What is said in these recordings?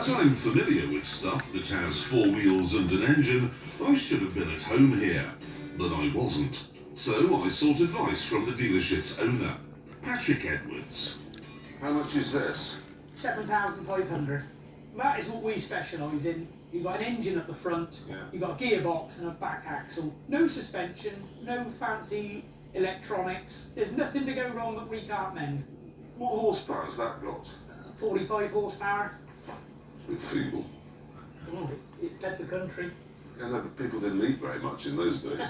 As I'm familiar with stuff that has four wheels and an engine, I should have been at home here, but I wasn't. So I sought advice from the dealership's owner, Patrick Edwards. How much is this? 7,500. That is what we specialise in. You've got an engine at the front, you've got a gearbox and a back axle. No suspension, no fancy electronics. There's nothing to go wrong that we can't mend. What horsepower's that got? 45 horsepower. It's a bit feeble. Oh, it fed the country. Yeah, no, but people didn't eat very much in those days.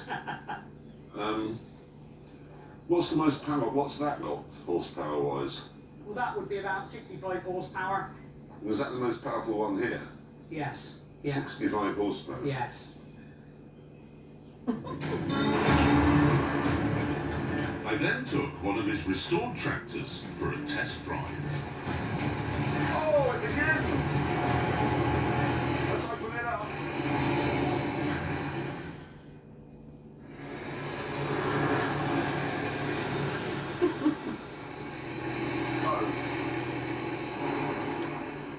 What's the most power? What's that got, horsepower-wise? Well, that would be about 65 horsepower. Was that the most powerful one here? Yes. Yeah. 65 horsepower? Yes. I then took one of his restored tractors for a test drive. Oh, it's again! Let's open it up.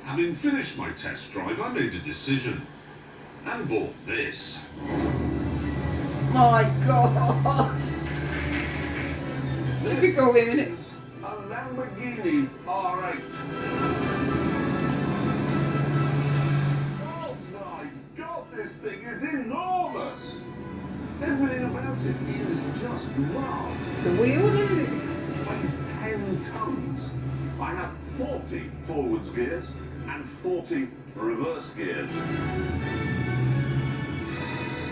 Having finished my test drive, I made a decision and bought this. My God! It's typical women. Is a Lamborghini R8. Oh my God, this thing is enormous! Everything about it is just vast. The wheels, everything. It weighs 10 tons. I have 40 forwards gears and 40 reverse gears.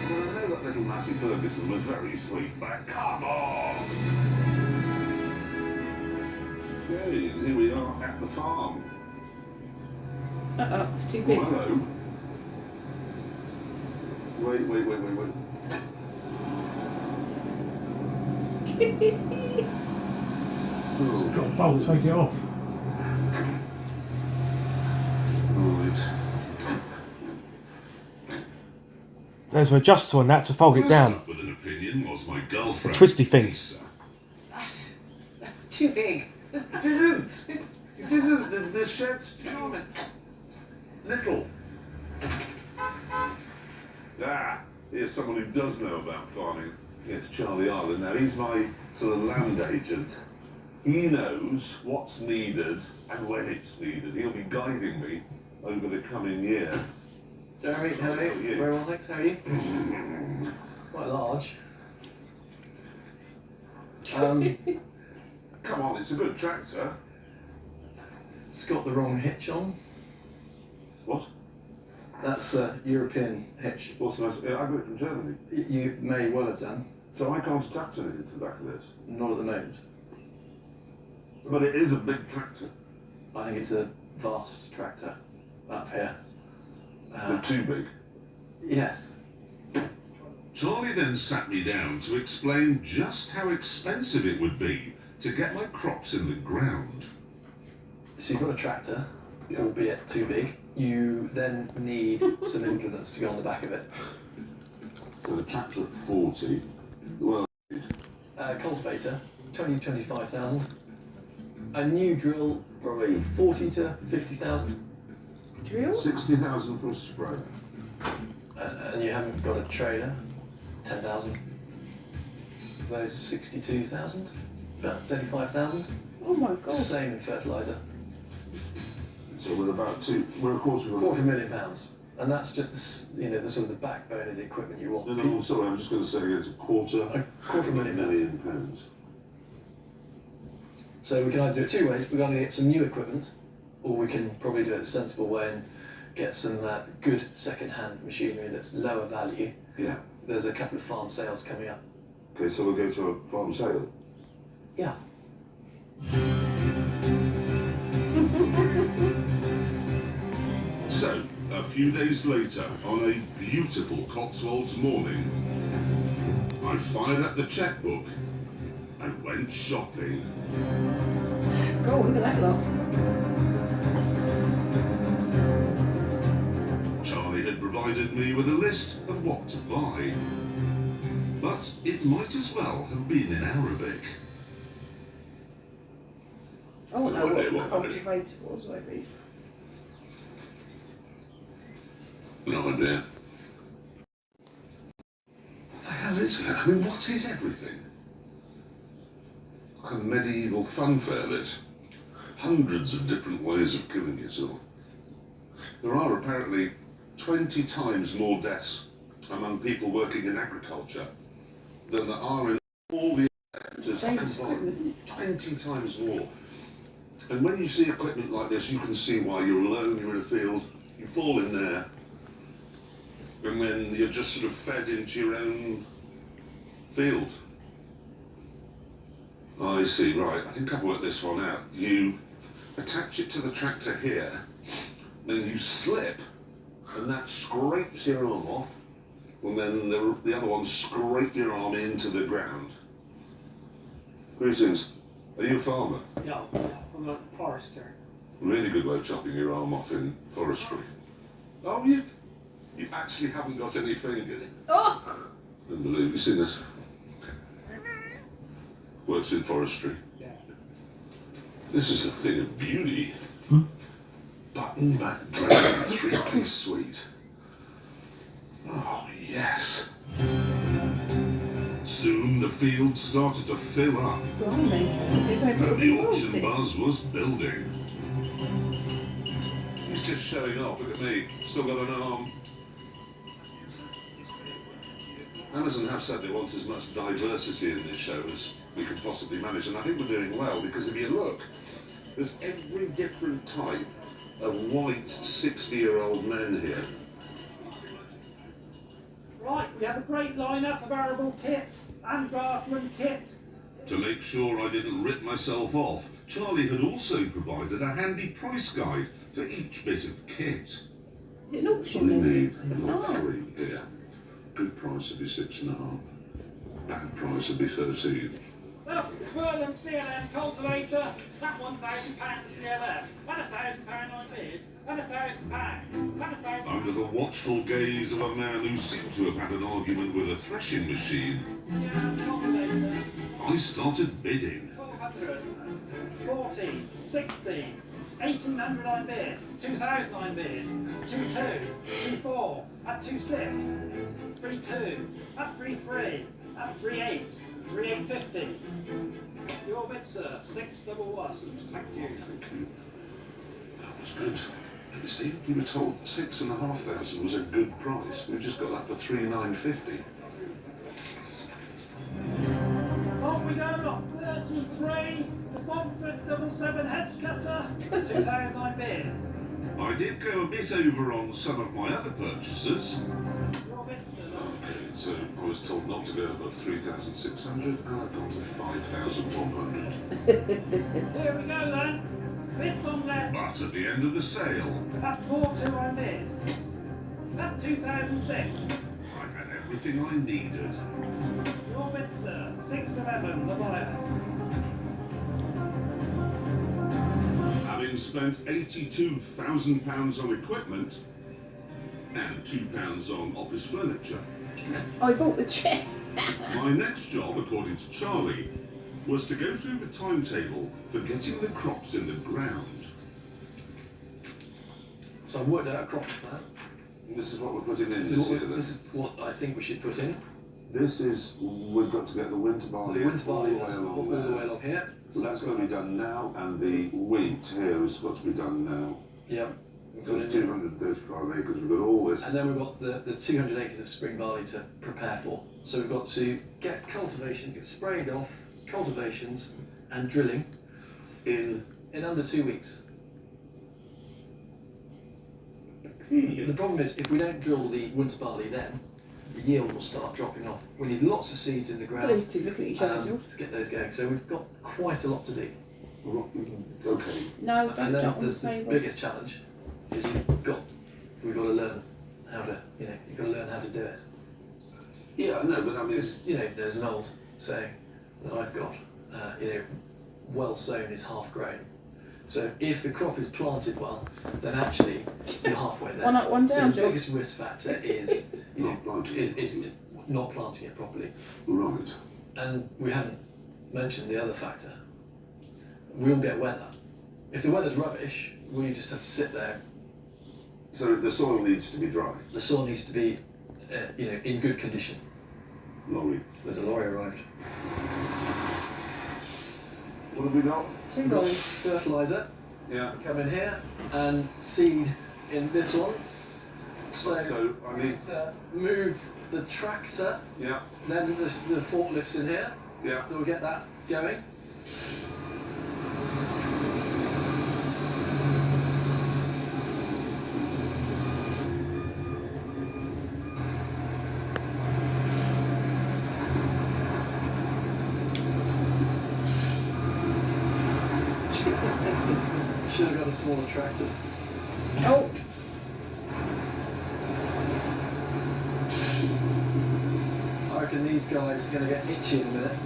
Well, I know that little Massey Ferguson was very sweet, but come on! Okay, and here we are at the farm. Uh-oh, it's too Oh, big. hello. Wait. Oh, Got a bolt, take it off. right. There's an adjuster on that to fold it First down. up with an opinion was my girlfriend. Twisty thing. Lisa. That's too big. It isn't. It isn't. The shed's too little. Ah, here's someone who does know about farming. It's Charlie Ireland. Now, he's my sort of land agent. He knows what's needed and when it's needed. He'll be guiding me over the coming year. Jeremy, how are you? Very well, thanks. How are you? It's quite large. Come on, it's a good tractor. It's got the wrong hitch on. What? That's a European hitch. What's the most? I got it from Germany. You may well have done. So I can't attach anything to the back of this. Not at the moment. But it is a big tractor. I think it's a vast tractor up here. But too big. Yes. Charlie then sat me down to explain just how expensive it would be to get my crops in the ground. So you've got a tractor, albeit too big. You then need some implements to go on the back of it. So the tractor at 40. Well, Cultivator, 25,000. A new drill, probably 40 to 50,000. Drill? 60,000 for a spray. And you haven't got a trailer, 10,000. Those 62,000, about 35,000. Oh my God. Same in fertiliser. So we're about we're a quarter of a £250,000, and that's just the sort of the backbone of the equipment you want. No, sorry, I'm just going to say again, it's a quarter £250,000. pounds. So we can either do it two ways. We're going to get some new equipment, or we can probably do it the sensible way and get some good second-hand machinery that's lower value. Yeah. There's a couple of farm sales coming up. Okay, so we'll go to a farm sale. Yeah. So, a few days later, on a beautiful Cotswolds morning, I fired up the checkbook and went shopping. Go on, look at that lot. Charlie had provided me with a list of what to buy, but it might as well have been in Arabic. I want to know What what they want. cultivator was, maybe. No idea. What the hell is it? I mean, what is everything? Like a medieval funfair, this. Hundreds of different ways of killing yourself. There are apparently 20 times more deaths among people working in agriculture than there are in all the sectors combined. 20 times more. And when you see equipment like this, you can see why you're alone, you're in a field, you fall in there, and then you're just sort of fed into your own field. I see, right, I think I've worked this one out. You attach it to the tractor here, then you slip, and that scrapes your arm off, and then the other one scrape your arm into the ground. Greetings. Are you a farmer? No, I'm a forester. Really good way of chopping your arm off in forestry. Oh, you actually haven't got any fingers. Oh! Unbelievable. You seen this? Works in forestry. Yeah. This is a thing of beauty. Button back dragon 3-piece suite. Oh, yes. Soon the field started to fill up, Blimey. It's and over the auction buzz was building. He's just showing off. Look at me. Still got an arm. Amazon have said they want as much diversity in this show as we can possibly manage, and I think we're doing well, because if you look, there's every different type of white 60-year-old men here. Right, we have a great lineup of arable kit and grassland kit. To make sure I didn't rip myself off, Charlie had also provided a handy price guide for each bit of kit. Is it an I auction then? need lot 3 here. Good price would be 6.5. Bad price would be 13. So, Whirlham CLM cultivator, that £1,000 CLM, and £1,000 on bid, and £1,000, and £1,000. Under the watchful gaze of a man who seemed to have had an argument with a threshing machine, CLM cultivator, I started bidding. 400, 14, 16, 1800 on bid, 2000 on bid, 22, 24, at 26, 32, at 33, at 38, 3850. Your bid, sir, 611. Thank you. Thank you. That was good. You see, we were told 6,500 was a good price. We've just got that for 3,950. On we go, lot 33, the Bomford 77 hedge cutter, 2009 bid. I did go a bit over on some of my other purchases. Your bid, sir. Okay, so I was told not to go above 3,600, and I've gone to 5,100. Here we go then. Bids on left, But at the end of the sale, at 42 on bid. At 2006. I had everything I needed. Your bid, sir, 611, the buyer. Having spent £82,000 on equipment and £2 on office furniture, I bought the chair. my next job, according to Charlie, was to go through the timetable for getting the crops in the ground. So I've worked out a crop plan. This is what we're putting in This this is, year. what, this is what I think we should put in. This is, we've got to get the winter So barley the winter barley, all the that's way all along the there. way along here. So that's going to be done now, and the wheat here has got to be done now. Yeah. So it's 235 acres, we've got all this. And then we've got the 200 acres of spring barley to prepare for. So we've got to get cultivation, get sprayed off, cultivations and drilling in under 2 weeks. The problem is, if we don't drill the winter barley then, the yield will start dropping off. We need lots of seeds in the ground These two look at each other, George. to get those going. So we've got quite a lot to do. Okay. No, And don't then jump on the there's the table. biggest challenge is we've got to learn how to, you've got to learn how to do it. Yeah, I know, but I mean, Because, there's an old saying that I've got, well sown is half grown. So if the crop is planted well, then actually you're halfway there. One up, one down, so the George. biggest risk factor is, Not planting it is not planting it properly. right. And we haven't mentioned the other factor. We all get weather. If the weather's rubbish, we just have to sit there So the soil needs to be dry. The soil needs to be, in good condition. Lorry. There's a lorry arrived. What have we got? 2 We've got lorries. fertiliser. Yeah. Come in here and seed in this one. So I we need. need to move the tractor, Yeah. then the forklifts in here. Yeah. So we'll get that going. Should have got a smaller tractor. Oh, I reckon these guys are going to get itchy in a minute.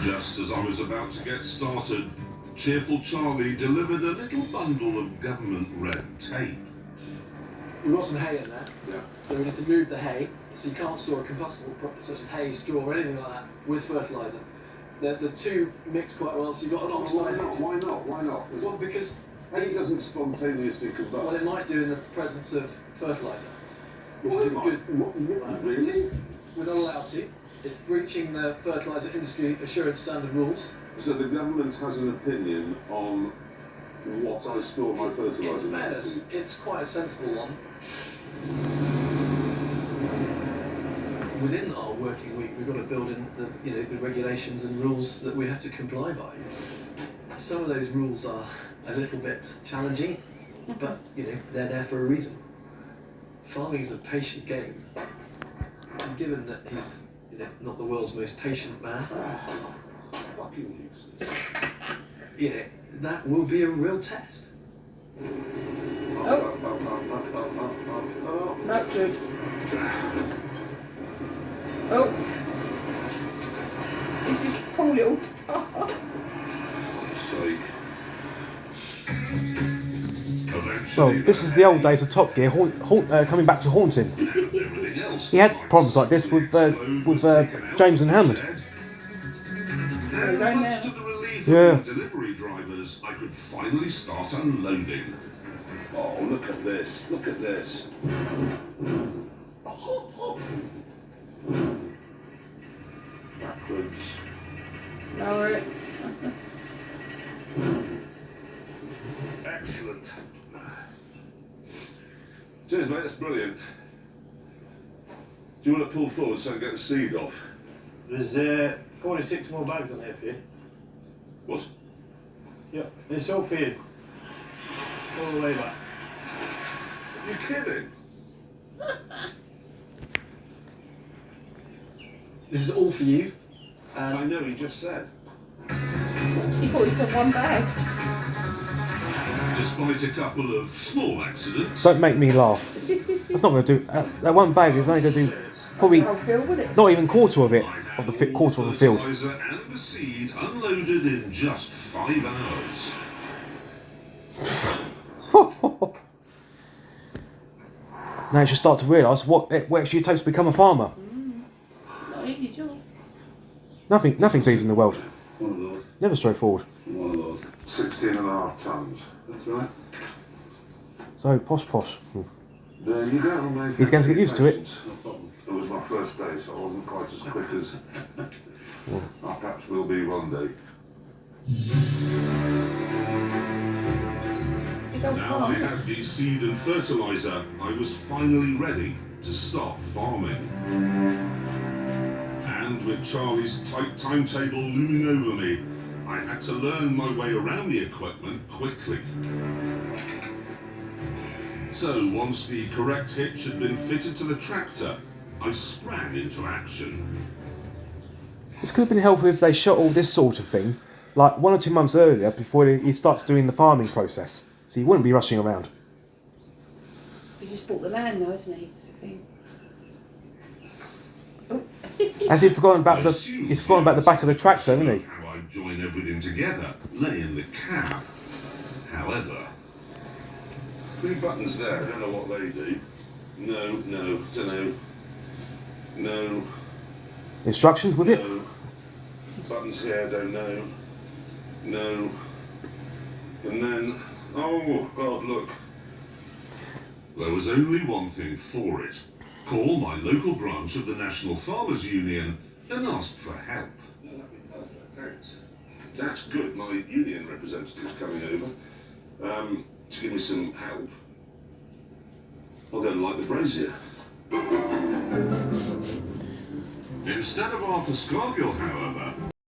Just as I was about to get started, cheerful Charlie delivered a little bundle of government red tape. We've got some hay in there, Yeah. so we need to move the hay. So you can't store a combustible product such as hay, straw, or anything like that with fertiliser. The two mix quite well, so you've got an Why oxidising. not? Why not? Why not? Well, because Hay doesn't spontaneously combust. well, it might do in the presence of fertiliser. Well, Which it is might. good. What, really? We're not allowed to. It's breaching the fertiliser industry assurance standard rules. So the government has an opinion on what I store my In fertiliser next fairness, to. it's quite a sensible one. Within our working week, we've got to build in the regulations and rules that we have to comply by. Some of those rules are a little bit challenging, but they're there for a reason. Farming is a patient game, and given that he's not the world's most patient man, Fucking useless. that will be a real test. not good. Oh. This is poor little. Sake. Well, this is the old days of Top Gear, coming back to haunting. He had problems like this with James and Hammond. His own Much now. to the relief Yeah. of the delivery drivers, I could finally start unloading. Oh, look at this. Look at this. Backwards. Lower it. Excellent. Cheers, mate. That's brilliant. Do you want to pull forward so I can get the seed off? There's 46 more bags on here for you. What? Yep, it's all for you. All the way back. Are you kidding? This is all for you. I know, he just said. He thought he said 1 bag. Despite a couple of small accidents, Don't make me laugh. That's not going to do. That one bag is only going to do probably I'll feel with it. not even quarter of it I of the had quarter all of the field. fertiliser and the seed unloaded in just 5 hours. Now you should start to realise what actually it takes to become a farmer. Not easy job. Nothing's easy in the world. One of those. Never straightforward. One of those. 16.5 tonnes. That's right. So posh. There you go, mate. He's going to get used to it. No problem. It was my first day, so I wasn't quite as quick as I perhaps will be one day. You go Now I farm. had the seed and fertiliser, I was finally ready to start farming. And with Charlie's tight timetable looming over me, I had to learn my way around the equipment quickly. So once the correct hitch had been fitted to the tractor, I sprang into action. This could have been helpful if they shot all this sort of thing like 1 or 2 months earlier before he starts doing the farming process. So he wouldn't be rushing around. He's just bought the land though, isn't he? That's the thing. Oh. Has he forgotten about he's forgotten about the back of the tractor, hasn't he? How I join everything together lay in the cab. However, 3 buttons there, I don't know what they do. No, don't know. No, Instructions with it. no. Buttons here, don't know. No. And then, oh God, look. There was only one thing for it. Call my local branch of the National Farmers Union and ask for help. No, that'd be perfect, thanks. That's good. My union representative's coming over to give me some help. I'll go and light the brazier. Instead of Arthur Scargill, however,